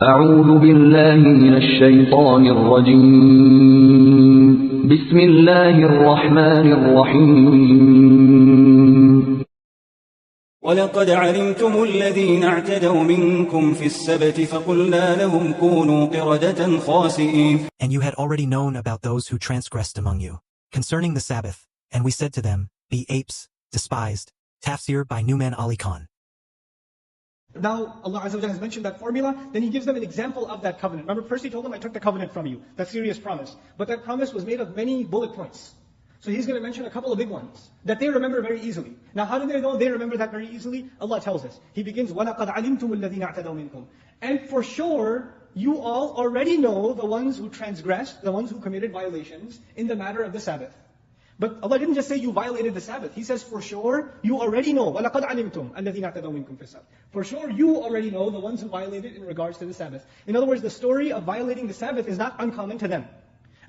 أعوذ بالله من الشيطان الرجيم بسم الله الرحمن الرحيم ولقد علمتم الذين اعتدوا منكم في السبت فقلنا لهم كونوا قردة خاسئين. And you had already known about those who transgressed among you concerning the Sabbath, and we said to them, be apes, despised. Tafsir by Numan Ali Khan. Now, Allah Azza wa Jalla has mentioned that formula, then He gives them an example of that covenant. Remember, first He told them, I took the covenant from you, that serious promise. But that promise was made of many bullet points. So He's going to mention a couple of big ones, that they remember very easily. Now, how do they know they remember that very easily? Allah tells us. He begins, وَلَقَدْ عَلِمْتُمُ الَّذِينَ اعْتَدَوْا مِنْكُمْ. And for sure, you all already know the ones who transgressed, the ones who committed violations in the matter of the Sabbath. But Allah didn't just say you violated the Sabbath. He says, for sure, you already know. وَلَقَدْ عَلِمْتُمْ الَّذِينَ اعْتَدَوْا مِنْكُمْ فِي السَّبْتِ. For sure, you already know the ones who violated in regards to the Sabbath. In other words, the story of violating the Sabbath is not uncommon to them.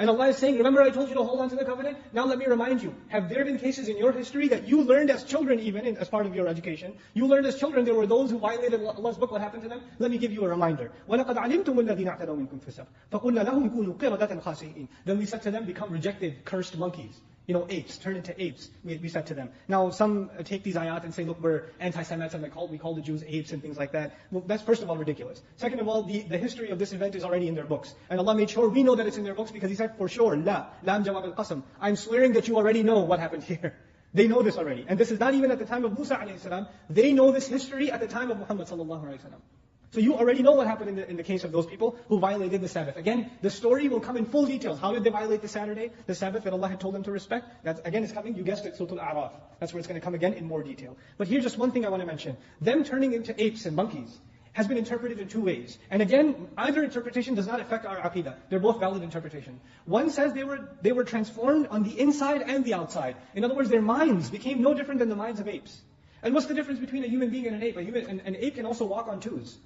And Allah is saying, remember I told you to hold on to the covenant? Now let me remind you, have there been cases in your history that you learned as children even, as part of your education, you learned as children there were those who violated Allah's book, what happened to them? Let me give you a reminder. وَلَقَدْ عَلِمْتُمُ الَّذِينَ اعْتَدَوْا مِنْكُمْ فِي السَّبْتِ فَقُلْنَا لَهُمْ كُونُوا قِرَدَةً خَاسِئِينَ. Then we said to them, become rejected, cursed monkeys. Apes, turn into apes, we said to them. Now, some take these ayat and say, look, we're anti-Semites and we call the Jews apes and things like that. Well, that's first of all ridiculous. Second of all, the history of this event is already in their books. And Allah made sure we know that it's in their books because He said, for sure, lam jawab al-qasam. I'm swearing that you already know what happened here. They know this already. And this is not even at the time of Musa alayhi salam. They know this history at the time of Muhammad sallallahu alayhi wasallam. So you already know what happened in the case of those people who violated the Sabbath. Again, the story will come in full details. How did they violate the Sabbath that Allah had told them to respect? That again is coming, you guessed it, Surah Al-A'raf. That's where it's going to come again in more detail. But here's just one thing I want to mention. Them turning into apes and monkeys has been interpreted in two ways. And again, either interpretation does not affect our aqidah. They're both valid interpretation. One says they were transformed on the inside and the outside. In other words, their minds became no different than the minds of apes. And what's the difference between a human being and an ape? An ape can also walk on twos.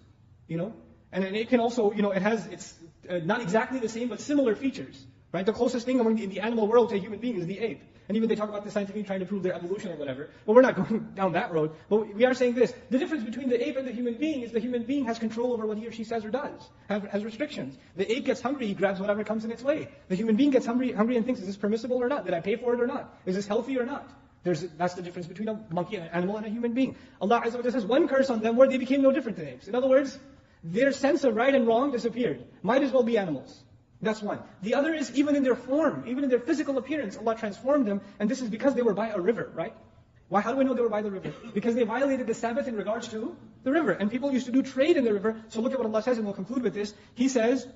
And an ape can also, it's not exactly the same, but similar features, right? The closest thing in the animal world to a human being is the ape. And even they talk about the scientific trying to prove their evolution or whatever. But we're not going down that road. But we are saying this. The difference between the ape and the human being is the human being has control over what he or she says or does, has restrictions. The ape gets hungry, he grabs whatever comes in its way. The human being gets hungry and thinks, is this permissible or not? Did I pay for it or not? Is this healthy or not? That's the difference between a monkey, an animal, and a human being. Allah Azza wa Jalla says one curse on them where they became no different than apes. In other words, their sense of right and wrong disappeared. Might as well be animals. That's one. The other is even in their form, even in their physical appearance, Allah transformed them, and this is because they were by a river, right? Why? How do we know they were by the river? Because they violated the Sabbath in regards to the river, and people used to do trade in the river. So look at what Allah says, and we'll conclude with this. He says,